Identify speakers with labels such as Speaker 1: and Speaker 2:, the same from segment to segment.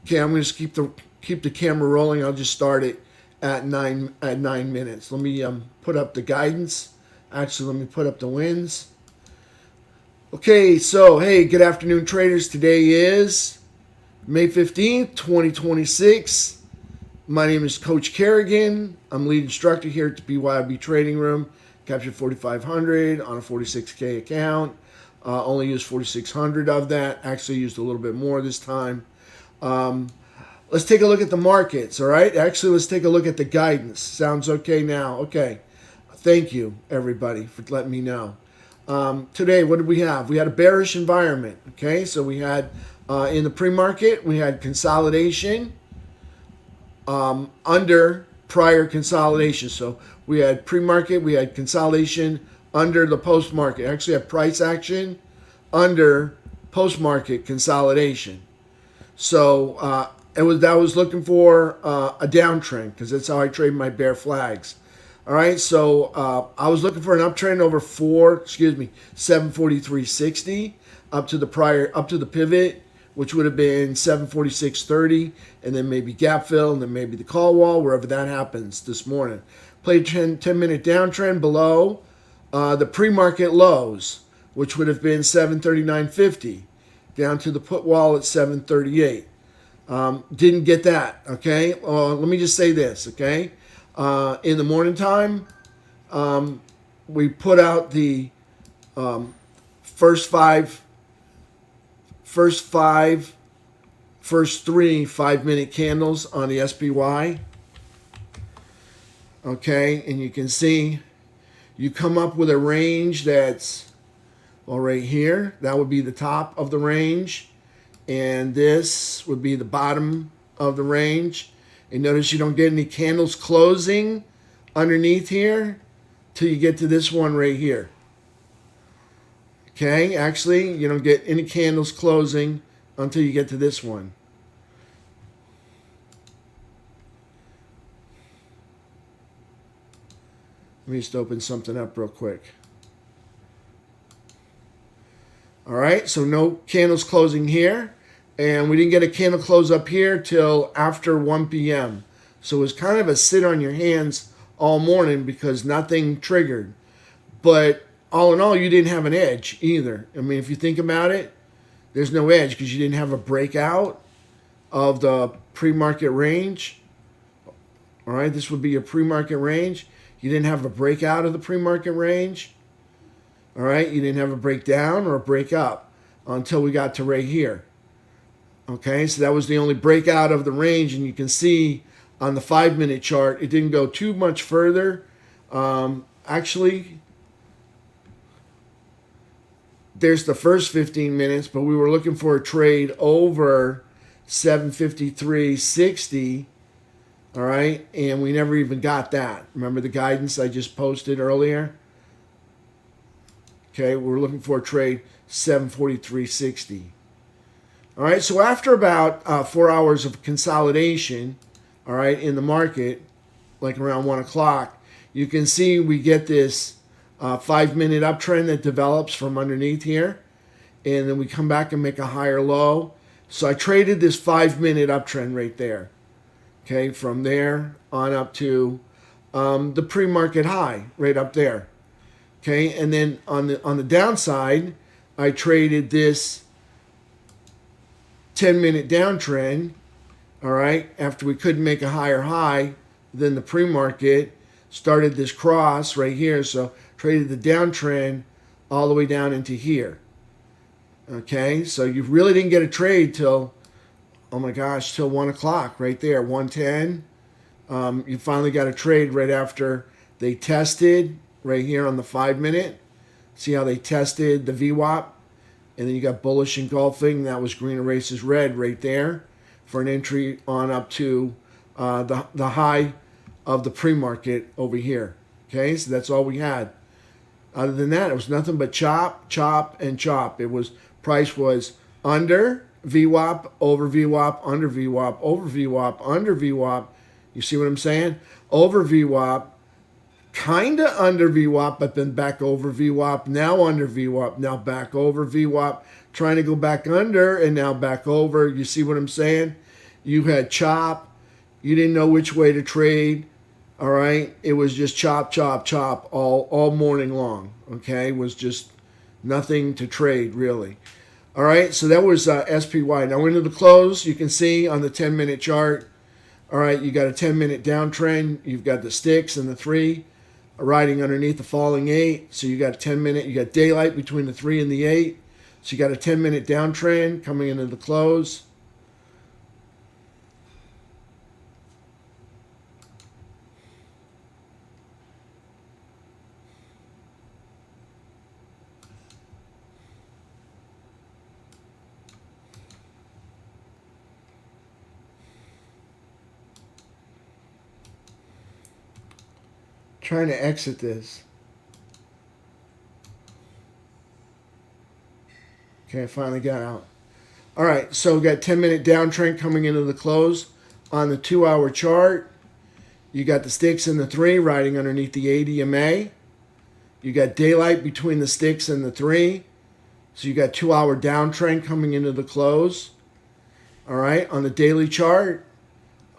Speaker 1: Okay, I'm going to keep the camera rolling. I'll just start it at 9 minutes. Let me put up the guidance. Actually, let me put up the wins. Okay, so hey, good afternoon, traders. Today is May 15th, 2026. My name is Coach Carignan. I'm lead instructor here at the BYOB Trading Room. Captured 4,500 on a 46K account. Only used 4,600 of that. Actually used a little bit more this time. Let's take a look at the markets, all right? Actually, let's take a look at the guidance. Sounds okay now? Okay. Thank you, everybody, for letting me know. Today, what did we have? We had a bearish environment, okay? So we had, in the pre-market, we had consolidation under prior consolidation. So we had pre-market, we had consolidation under the post-market. Actually, had price action under post-market consolidation. So I was looking for a downtrend because that's how I trade my bear flags. All right, so I was looking for an uptrend over 743.60 up to the pivot, which would have been 746.30, and then maybe gap fill, and then maybe the call wall, wherever that happens this morning. Played 10-minute downtrend below the pre-market lows, which would have been 739.50, down to the put wall at 738. Didn't get that, okay? Let me just say this, okay? In the morning time, we put out the first three 5-minute candles on the SPY. Okay, and you can see you come up with a range that's, well, right here. That would be the top of the range, and this would be the bottom of the range. And notice you don't get any candles closing underneath here till you get to this one right here. Okay, actually, you don't get any candles closing until you get to this one. Let me just open something up real quick. All right, so no candles closing here. And we didn't get a candle close up here till after 1 p.m. So it was kind of a sit on your hands all morning because nothing triggered. But all in all, you didn't have an edge either. I mean, if you think about it, there's no edge because you didn't have a breakout of the pre-market range. All right, this would be your pre-market range. You didn't have a breakout of the pre-market range. All right, you didn't have a breakdown or a break up until we got to right here. Okay, so that was the only breakout of the range, and you can see on the 5-minute chart, it didn't go too much further. Actually, there's the first 15 minutes, but we were looking for a trade over 753.60, all right, and we never even got that. Remember the guidance I just posted earlier? Okay, we're looking for a trade 743.60. All right, so after about 4 hours of consolidation, all right, in the market, like around 1 o'clock, you can see we get this 5-minute uptrend that develops from underneath here, and then we come back and make a higher low. So I traded this 5-minute uptrend right there, okay, from there on up to the pre-market high right up there, okay, and then on the downside, I traded this 10-minute downtrend, all right, after we couldn't make a higher high than the pre-market, started this cross right here, so traded the downtrend all the way down into here. Okay, so you really didn't get a trade till, oh my gosh, till 1 o'clock right there, 1:10. You finally got a trade right after they tested right here on the 5-minute. See how they tested the VWAP? And then you got bullish engulfing. That was green erases red right there for an entry on up to the high of the pre-market over here. Okay, so that's all we had. Other than that, it was nothing but chop, chop, and chop. It was price was under VWAP, over VWAP, under VWAP, over VWAP, under VWAP. You see what I'm saying? Over VWAP, kind of under VWAP, but then back over VWAP, now under VWAP, now back over VWAP, trying to go back under, and now back over. You see what I'm saying? You had chop. You didn't know which way to trade. All right. It was just chop, chop, chop all morning long. Okay. It was just nothing to trade really. All right. So that was SPY. Now into the close, you can see on the 10-minute chart. All right. You got a 10-minute downtrend. You've got the sticks and the 3 riding underneath the falling 8. So you got a 10-minute. You got daylight between the 3 and the 8. So you got a 10-minute downtrend coming into the close. Trying to exit this. Okay, I finally got out. All right, so we got 10-minute downtrend coming into the close. On the 2-hour chart, you got the sticks and the 3 riding underneath the 8 EMA. You got daylight between the sticks and the 3. So you got 2-hour downtrend coming into the close. All right, on the daily chart,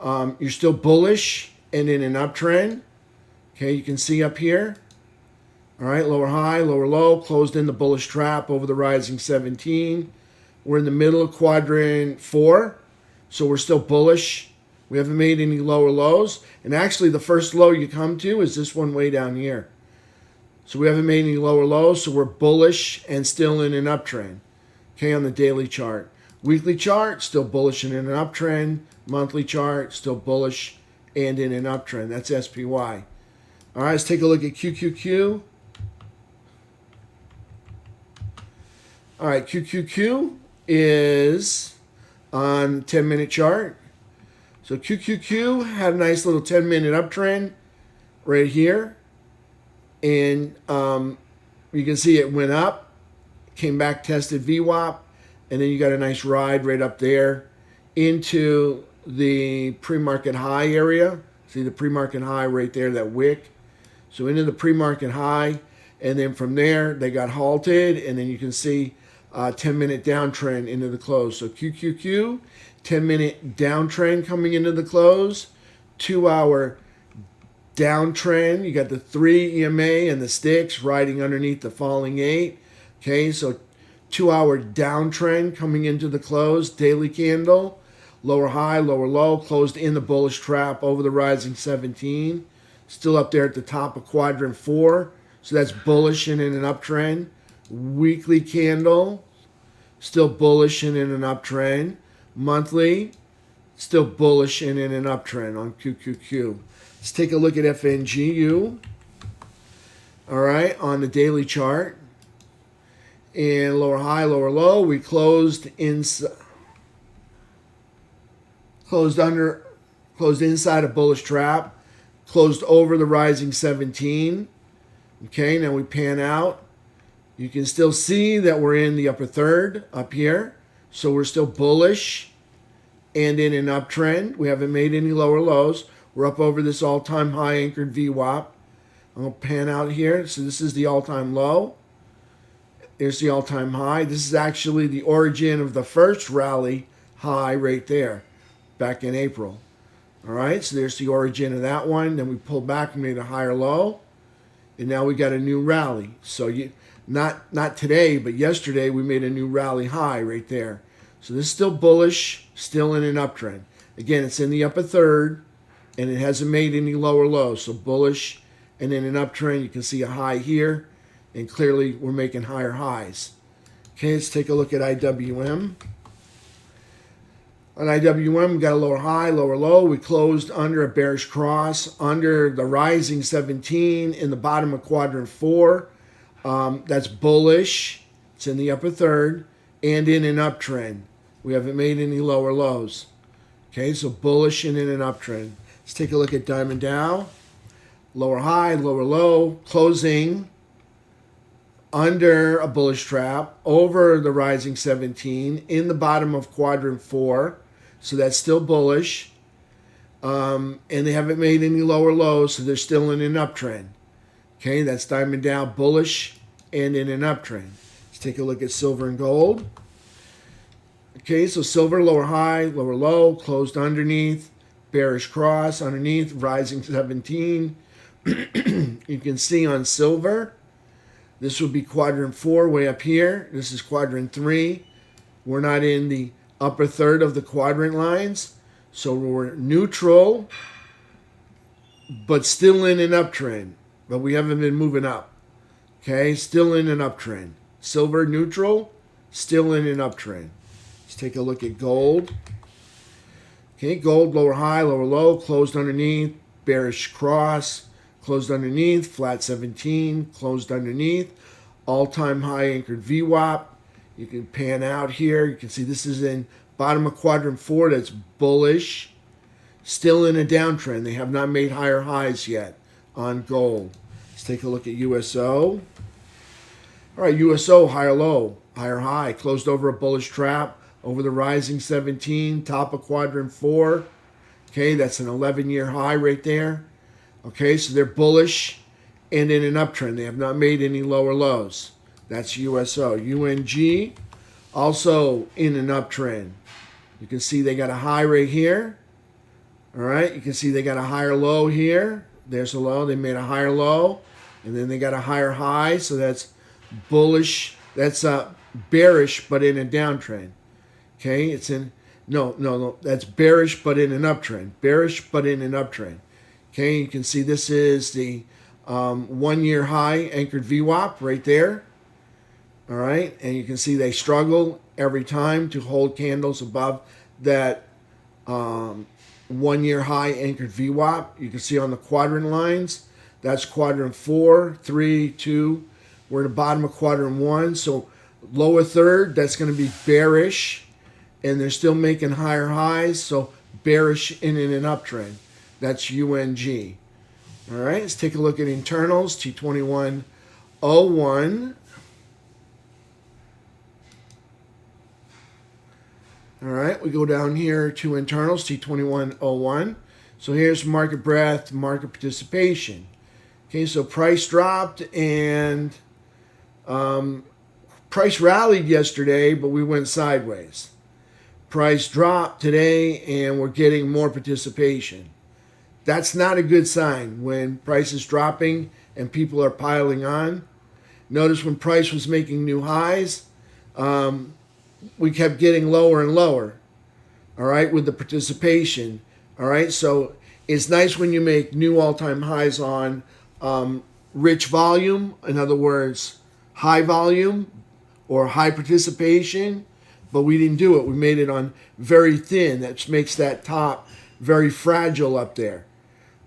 Speaker 1: you're still bullish and in an uptrend. Okay, you can see up here. All right, lower high, lower low, closed in the bullish trap over the rising 17. We're in the middle of quadrant 4, so we're still bullish. We haven't made any lower lows. And actually, the first low you come to is this one way down here. So we haven't made any lower lows, so we're bullish and still in an uptrend. Okay, on the daily chart. Weekly chart, still bullish and in an uptrend. Monthly chart, still bullish and in an uptrend. That's SPY. All right, let's take a look at QQQ. All right, QQQ is on 10-minute chart. So QQQ had a nice little 10-minute uptrend right here. And you can see it went up, came back, tested VWAP, and then you got a nice ride right up there into the pre-market high area. See the pre-market high right there, that wick. So into the pre-market high, and then from there they got halted, and then you can see 10-minute downtrend into the close. So QQQ, 10-minute downtrend coming into the close, 2-hour downtrend. You got the 3 EMA and the sticks riding underneath the falling 8. Okay, so 2-hour downtrend coming into the close, daily candle, lower high, lower low, closed in the bullish trap over the rising 17. Still up there at the top of quadrant 4. So that's bullish and in an uptrend. Weekly candle, still bullish and in an uptrend. Monthly, still bullish and in an uptrend on QQQ. Let's take a look at FNGU. All right, on the daily chart. And lower high, lower low, we closed inside a bullish trap. Closed over the rising 17. Okay, now we pan out. You can still see that we're in the upper third up here. So we're still bullish and in an uptrend. We haven't made any lower lows. We're up over this all-time high anchored VWAP. I'm going to pan out here. So this is the all-time low. There's the all-time high. This is actually the origin of the first rally high right there back in April. All right, so there's the origin of that one. Then we pulled back and made a higher low. And now we got a new rally. So not today, but yesterday we made a new rally high right there. So this is still bullish, still in an uptrend. Again, it's in the upper third, and it hasn't made any lower lows. So bullish and in an uptrend. You can see a high here, and clearly we're making higher highs. Okay, let's take a look at IWM. On IWM, we got a lower high, lower low. We closed under a bearish cross, under the rising 17 in the bottom of quadrant 4. That's bullish. It's in the upper third and in an uptrend. We haven't made any lower lows. Okay, so bullish and in an uptrend. Let's take a look at Diamond Dow. Lower high, lower low, closing under a bullish trap over the rising 17 in the bottom of quadrant 4. So that's still bullish. And they haven't made any lower lows, so they're still in an uptrend. Okay, that's Diamond Dow, bullish and in an uptrend. Let's take a look at silver and gold. Okay, so silver, lower high, lower low, closed underneath, bearish cross underneath, rising 17. You can see on silver, this would be quadrant 4 way up here. This is quadrant 3. We're not in the upper third of the quadrant lines, so we're neutral, but still in an uptrend. But we haven't been moving up. Okay, still in an uptrend. Silver neutral, still in an uptrend. Let's take a look at gold. Okay, gold lower high, lower low, closed underneath, bearish cross, closed underneath, flat 17, closed underneath, all-time high anchored VWAP. You can pan out here. You can see this is in bottom of quadrant 4. That's bullish. Still in a downtrend. They have not made higher highs yet on gold. Let's take a look at USO. All right, USO, higher low, higher high. Closed over a bullish trap, over the rising 17, top of quadrant 4. Okay, that's an 11-year high right there. Okay, so they're bullish and in an uptrend. They have not made any lower lows. That's USO. UNG, also in an uptrend. You can see they got a high right here. All right, you can see they got a higher low here. There's a low. They made a higher low, and then they got a higher high. So that's bullish. That's bearish, but in a downtrend. Okay, it's in no. That's bearish, but in an uptrend. Bearish, but in an uptrend. Okay, you can see this is the 1-year high anchored VWAP right there. All right, and you can see they struggle every time to hold candles above that 1-year high anchored VWAP. You can see on the quadrant lines, that's quadrant 4, 3, 2. We're at the bottom of quadrant 1, so lower third, that's going to be bearish, and they're still making higher highs, so bearish in an uptrend. That's UNG. All right, let's take a look at internals, T2101. All right, we go down here to internals, T2101. So here's market breadth, market participation. Okay, so price dropped and price rallied yesterday, but we went sideways. Price dropped today and we're getting more participation. That's not a good sign when price is dropping and people are piling on. Notice when price was making new highs, we kept getting lower and lower, all right, with the participation, all right? So it's nice when you make new all-time highs on rich volume, in other words, high volume or high participation, but we didn't do it. We made it on very thin. That makes that top very fragile up there,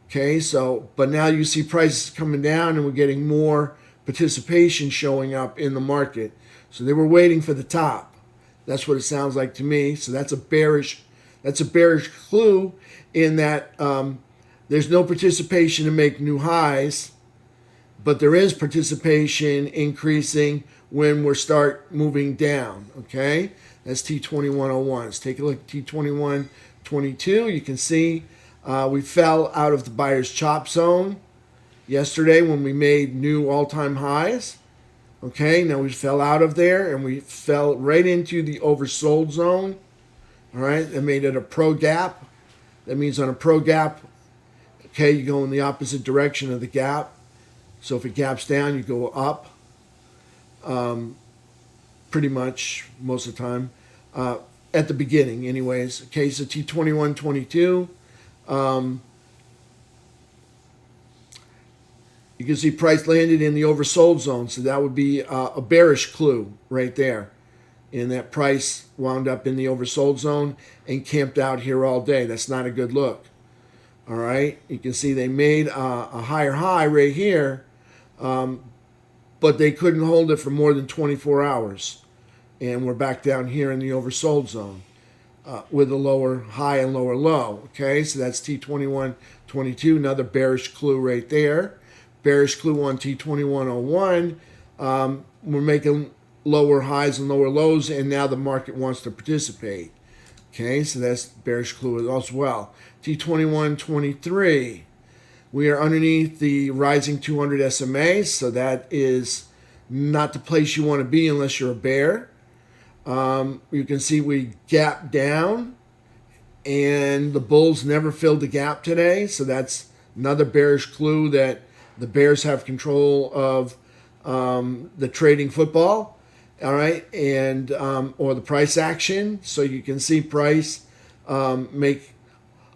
Speaker 1: okay? So, but now you see prices coming down and we're getting more participation showing up in the market. So they were waiting for the top. That's what it sounds like to me. So that's a bearish clue in that there's no participation to make new highs, but there is participation increasing when we start moving down. Okay, that's T2101. Let's take a look at T2122. You can see we fell out of the buyer's chop zone yesterday when we made new all-time highs. Okay, now we fell out of there and we fell right into the oversold zone. All right, that made it a pro gap. That means on a pro gap, okay, you go in the opposite direction of the gap. So if it gaps down, you go up. Pretty much most of the time. At the beginning, anyways. Okay, so T2122. You can see price landed in the oversold zone, so that would be a bearish clue right there. And that price wound up in the oversold zone and camped out here all day. That's not a good look. All right, you can see they made a higher high right here, but they couldn't hold it for more than 24 hours. And we're back down here in the oversold zone with a lower high and lower low. Okay, so that's T2122, another bearish clue right there. Bearish clue on T2101. We're making lower highs and lower lows, and now the market wants to participate. Okay, so that's bearish clue as well. T2123. We are underneath the rising 200 SMA, so that is not the place you want to be unless you're a bear. You can see we gapped down, and the bulls never filled the gap today. So that's another bearish clue that the bears have control of the trading football. All right, and or the price action. So you can see price make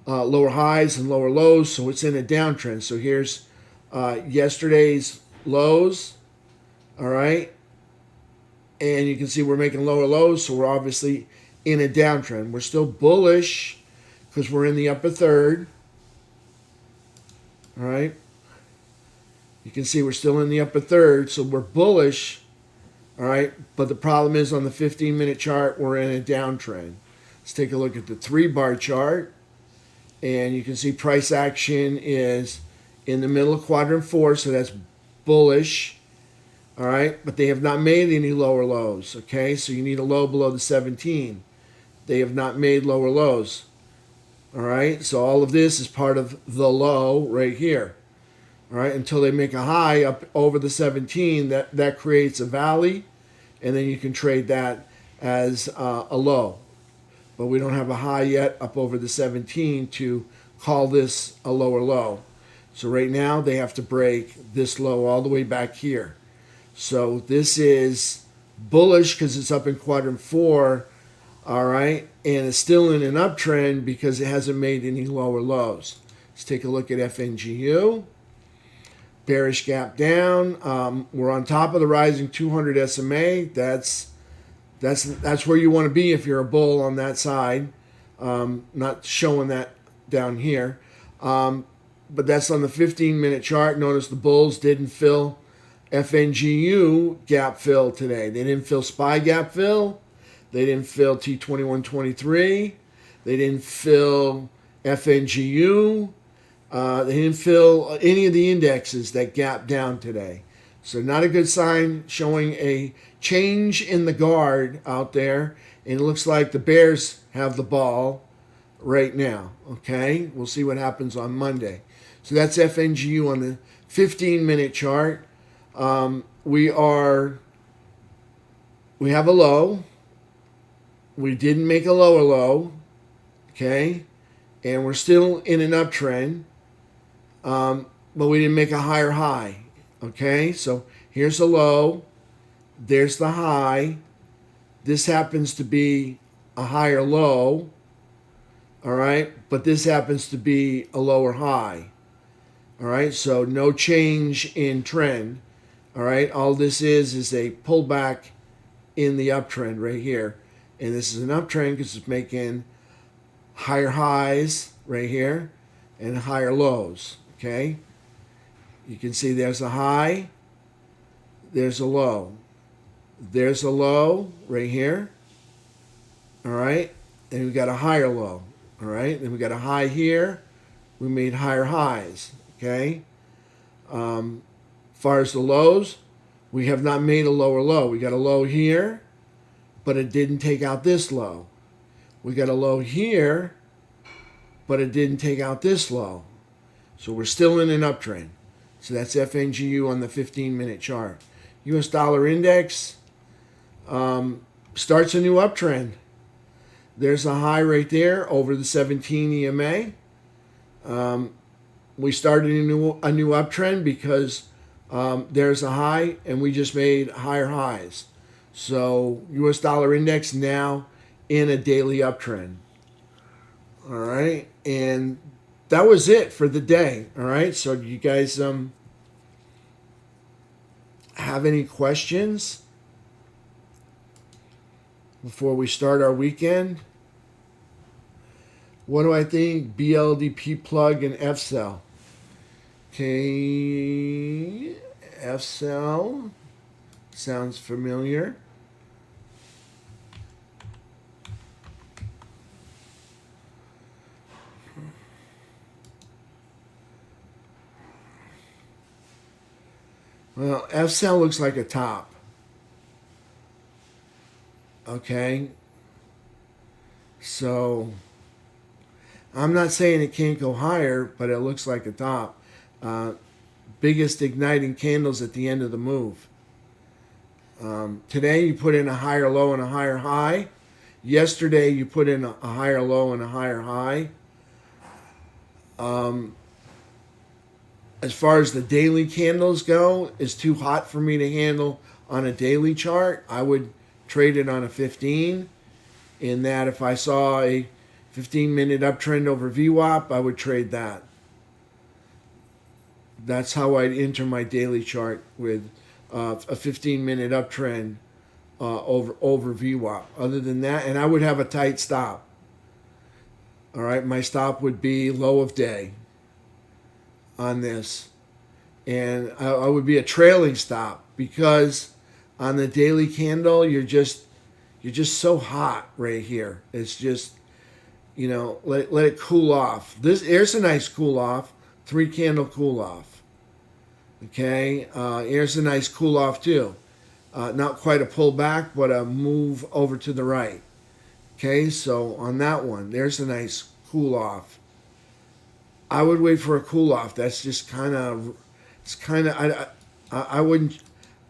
Speaker 1: lower highs and lower lows. So it's in a downtrend. So here's yesterday's lows. All right, and you can see we're making lower lows. So we're obviously in a downtrend. We're still bullish because we're in the upper third. All right, you can see we're still in the upper third. So we're bullish. All right, but the problem is on the 15-minute chart, we're in a downtrend. Let's take a look at the 3-bar chart, and you can see price action is in the middle of quadrant 4, so that's bullish. All right, but they have not made any lower lows. Okay, so you need a low below the 17. They have not made lower lows. All right, so all of this is part of the low right here. All right, until they make a high up over the 17, that creates a valley, and then you can trade that as a low. But we don't have a high yet up over the 17 to call this a lower low. So right now they have to break this low all the way back here. So this is bullish because it's up in quadrant 4, all right, and it's still in an uptrend because it hasn't made any lower lows. Let's take a look at FNGU. Bearish gap down. We're on top of the rising 200 SMA. That's where you want to be if you're a bull on that side. Not showing that down here, but that's on the 15-minute chart. Notice the bulls didn't fill FNGU gap fill today. They didn't fill SPY gap fill. They didn't fill T2123. They didn't fill FNGU. They didn't fill any of the indexes that gapped down today. So not a good sign, showing a change in the guard out there. And it looks like the bears have the ball right now. Okay, we'll see what happens on Monday. So that's FNGU on the 15-minute chart. We have a low. We didn't make a lower low. Okay, and we're still in an uptrend. But we didn't make a higher high. Okay, so here's the low. There's the high. This happens to be a higher low. All right, but this happens to be a lower high. All right, so no change in trend. All right, all this is a pullback in the uptrend right here. And this is an uptrend because it's making higher highs right here and higher lows. Okay, you can see there's a high, there's a low, there's a low right here. All right, and we got a higher low. All right, then we got a high here. We made higher highs. Okay, far as the lows, we have not made a lower low. We got a low here, but it didn't take out this low. We got a low here, but it didn't take out this low. So we're still in an uptrend. So that's FNGU on the 15-minute chart. US dollar index starts a new uptrend. There's a high right there over the 17 EMA. We started a new uptrend because there's a high and we just made higher highs. So US dollar index now in a daily uptrend. All right, and that was it for the day. All right, so do you guys have any questions before we start our weekend? What do I think? BLDP plug and F-cell. Okay, F-cell sounds familiar. Well, F-cell looks like a top. Okay. So I'm not saying it can't go higher, but it looks like a top. Biggest igniting candles at the end of the move. Today you put in a higher low and a higher high. Yesterday you put in a higher low and a higher high. As far as the daily candles go, it's too hot for me to handle on a daily chart. I would trade it on a 15. In that, if I saw a 15-minute uptrend over VWAP, I would trade that. That's how I'd enter my daily chart, with a 15-minute uptrend over VWAP. Other than that, and I would have a tight stop. All right, my stop would be low of day on this, and I would be a trailing stop, because on the daily candle you're just so hot right here. It's just, let it cool off. Here's a nice cool off, 3 candle cool off. Okay, here's a nice cool off too. Not quite a pullback, but a move over to the right. Okay, so on that one, there's a nice cool off. I would wait for a cool off. That's just I wouldn't,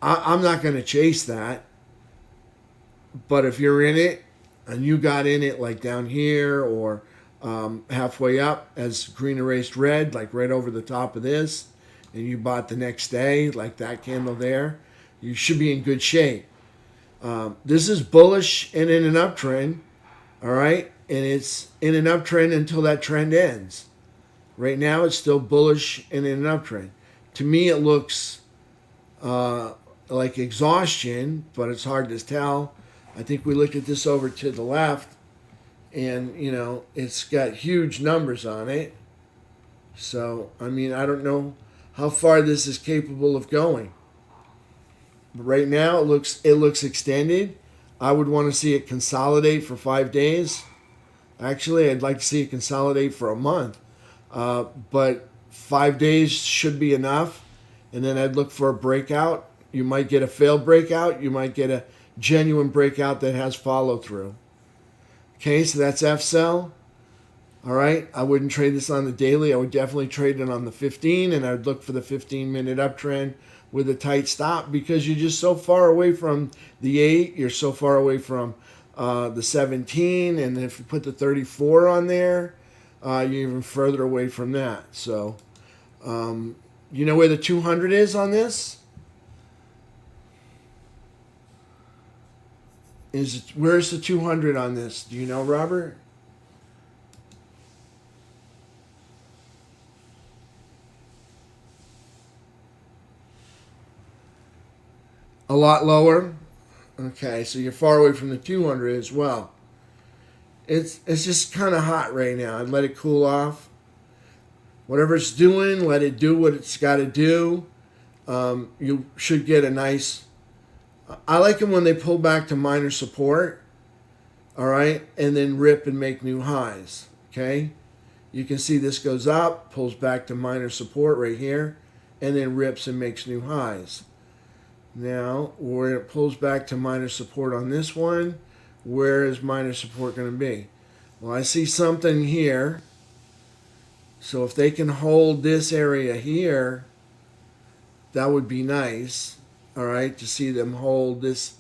Speaker 1: I'm not going to chase that. But if you're in it and you got in it like down here, or halfway up as green erased red, like right over the top of this, and you bought the next day, like that candle there, you should be in good shape. This is bullish and in an uptrend, all right? And it's in an uptrend until that trend ends. Right now, it's still bullish and in an uptrend. To me, it looks like exhaustion, but it's hard to tell. I think we look at this over to the left, and, it's got huge numbers on it. So, I don't know how far this is capable of going. But right now, it looks extended. I would want to see it consolidate for 5 days. Actually, I'd like to see it consolidate for a month. But 5 days should be enough. And then I'd look for a breakout. You might get a failed breakout. You might get a genuine breakout that has follow through. Okay, so that's F sell. All right, I wouldn't trade this on the daily. I would definitely trade it on the 15, and I'd look for the 15-minute uptrend with a tight stop, because you're just so far away from the 8. You're so far away from the 17, and if you put the 34 on there, you're even further away from that. So, you know where the 200 is on this? Where's the 200 on this? Do you know, Robert? A lot lower. Okay, so you're far away from the 200 as well. It's just kind of hot right now. I'd let it cool off. Whatever it's doing, let it do what it's got to do. You should get a nice... I like them when they pull back to minor support, all right, and then rip and make new highs, okay? You can see this goes up, pulls back to minor support right here, and then rips and makes new highs. Now, where it pulls back to minor support on this one, where is minor support going to be? Well, I see something here. So if they can hold this area here, that would be nice. All right, to see them hold this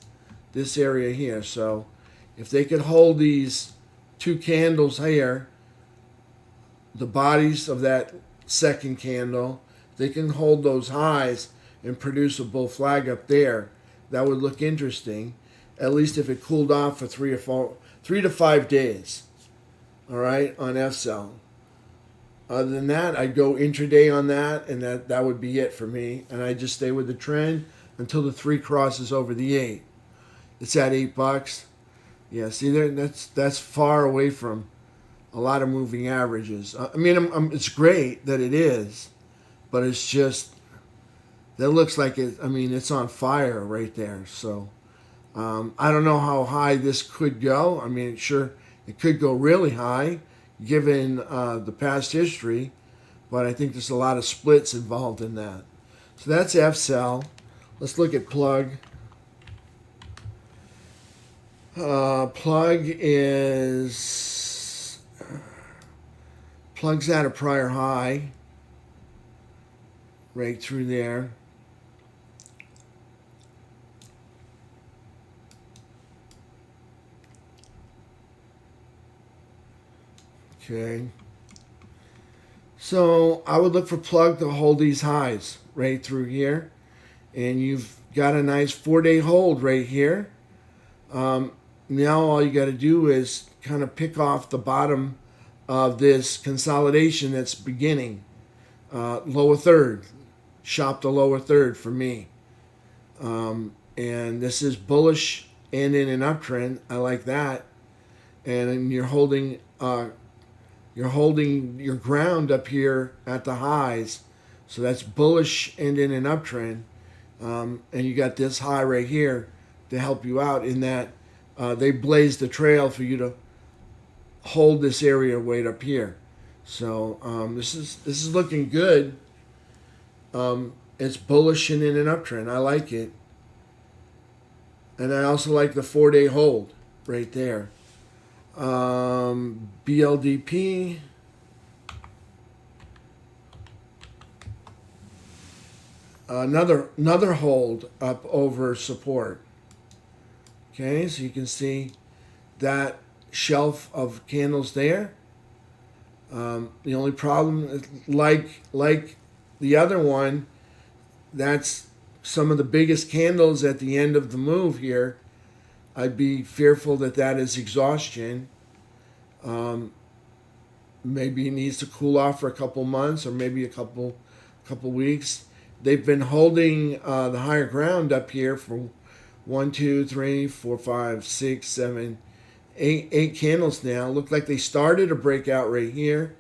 Speaker 1: area here. So if they could hold these 2 candles here, the bodies of that second candle, they can hold those highs and produce a bull flag up there. That would look interesting, at least if it cooled off for 3 to 5 days. All right, on F-Cell. Other than that, I'd go intraday on that, and that would be it for me. And I'd just stay with the trend until the 3 crosses over the 8. It's at $8. Yeah, see there, that's far away from a lot of moving averages. It's great that it is, but it's just, that looks like it. It's on fire right there. So I don't know how high this could go. Sure, it could go really high, given the past history, but I think there's a lot of splits involved in that. So that's F-Cell. Let's look at plug. Plug's at a prior high, right through there. Okay. So I would look for plug to hold these highs right through here. And you've got a nice 4-day hold right here. Now all you got to do is kind of pick off the bottom of this consolidation that's beginning. Lower third. Shop the lower third for me. And this is bullish and in an uptrend. I like that. And you're holding your ground up here at the highs. So that's bullish and in an uptrend. And you got this high right here to help you out in that they blazed the trail for you to hold this area right up here. So this is looking good. It's bullish and in an uptrend. I like it. And I also like the 4-day hold right there. BLDP. Another hold up over support. Okay, so you can see that shelf of candles there. The only problem, like the other one, that's some of the biggest candles at the end of the move here. I'd be fearful that is exhaustion. Maybe it needs to cool off for a couple months or maybe a couple weeks. They've been holding the higher ground up here for 1, 2, 3, 4, 5, 6, 7, 8 candles now. Look like they started a breakout right here.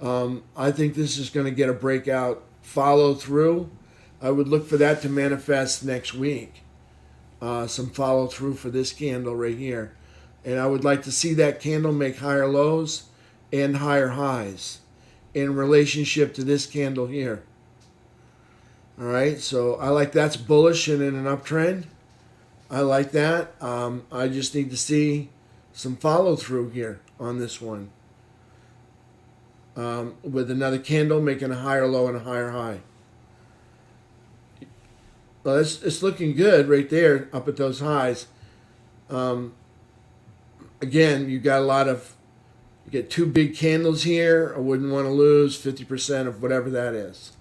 Speaker 1: I think this is going to get a breakout follow through. I would look for that to manifest next week. Some follow through for this candle right here. And I would like to see that candle make higher lows and higher highs in relationship to this candle here. All right, so I like that's bullish and in an uptrend. I like that. I just need to see some follow through here on this one. With another candle making a higher low and a higher high. Well, it's looking good right there up at those highs. Again, you get 2 big candles here. I wouldn't want to lose 50% of whatever that is.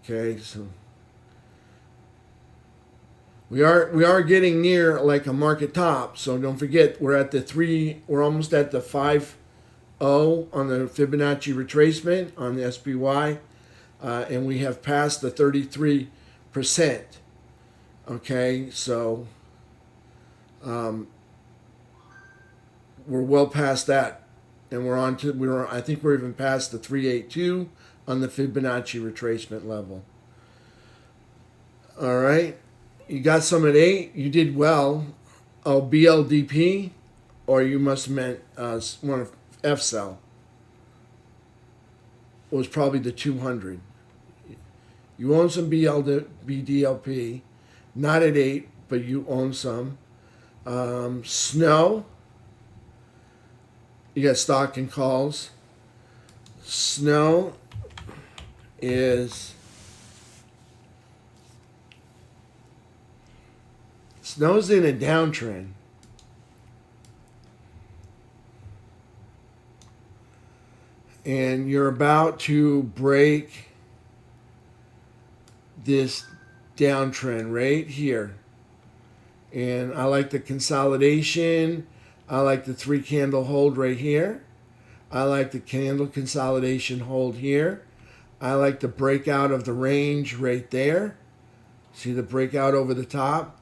Speaker 1: Okay, so we are getting near like a market top. So don't forget, we're almost at the 5.0 on the Fibonacci retracement on the SPY. And we have passed the 33%. Okay, so we're well past that, and I think we're even past the 382 on the Fibonacci retracement level. All right, you got some at 8. You did well. Oh, BLDP, or you must have meant one of F cell. Was probably the 200. You own some BDLP, not at 8, but you own some. Snow, you got stock and calls. Snow's in a downtrend. And you're about to break this downtrend right here. And I like the consolidation. I like the 3 candle hold right here. I like the candle consolidation hold here. I like the breakout of the range right there. See the breakout over the top?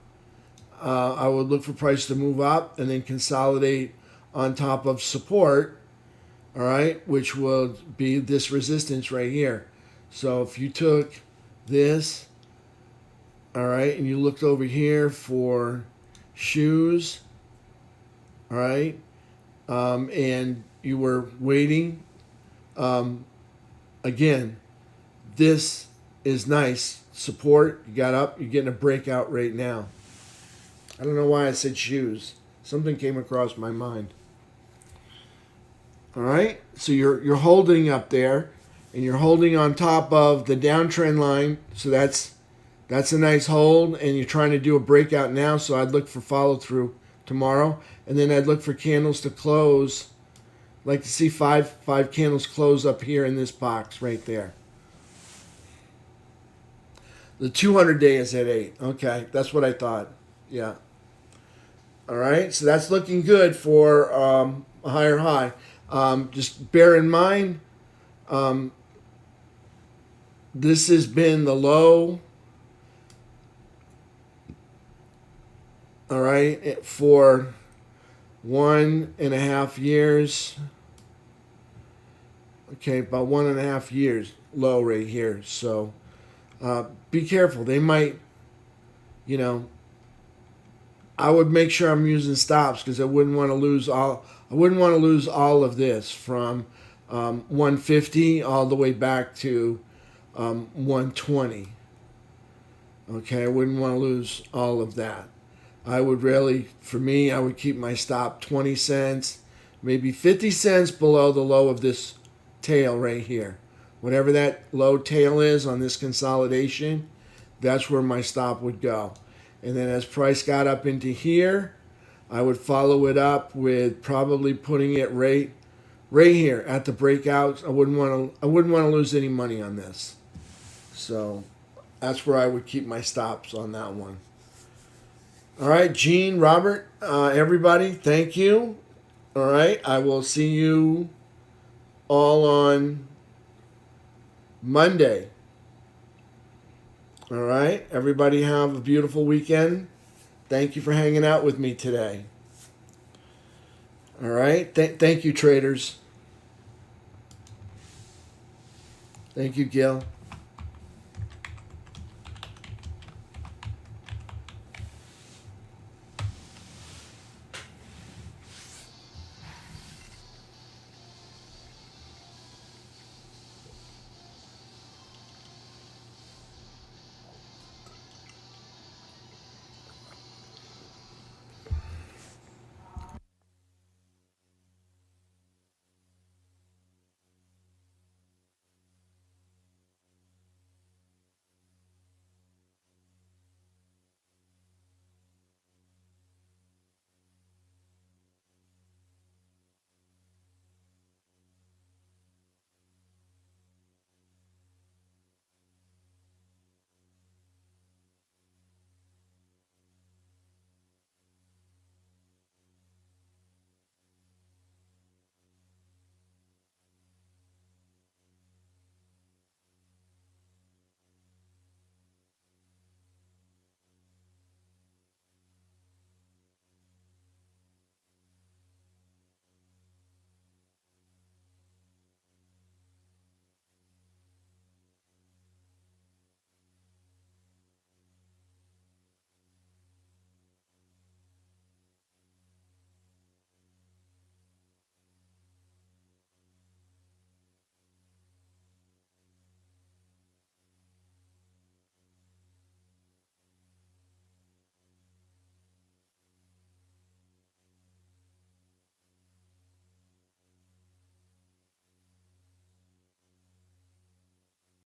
Speaker 1: I would look for price to move up and then consolidate on top of support. All right, which will be this resistance right here. So if you took this, all right, and you looked over here for shoes, all right, and you were waiting, again, this is nice support. You got up, you're getting a breakout right now. I don't know why I said shoes. Something came across my mind. All right, so you're holding up there, and you're holding on top of the downtrend line. So that's a nice hold, and you're trying to do a breakout now. So I'd look for follow through tomorrow, and then I'd look for candles to close. Like to see five candles close up here in this box right there. The 200-day is at 8. Okay, that's what I thought. Yeah. All right, so that's looking good for a higher high. Just bear in mind, this has been the low. All right, for 1.5 years. Okay, about 1.5 years low right here. So be careful. They might, you know, I would make sure I'm using stops because I wouldn't want to lose all. I wouldn't want to lose all of this from 150 all the way back to 120. Okay, I wouldn't want to lose all of that. I would really, for me, I would keep my stop 20 cents, maybe 50 cents below the low of this tail right here. Whatever that low tail is on this consolidation, that's where my stop would go. And then as price got up into here, I would follow it up with probably putting it right here at the breakout. I wouldn't want to lose any money on this. So that's where I would keep my stops on that one. All right, Gene, Robert, everybody, thank you. All right, I will see you all on Monday. All right, everybody have a beautiful weekend. Thank you for hanging out with me today. All right, thank you, traders. Thank you, Gil.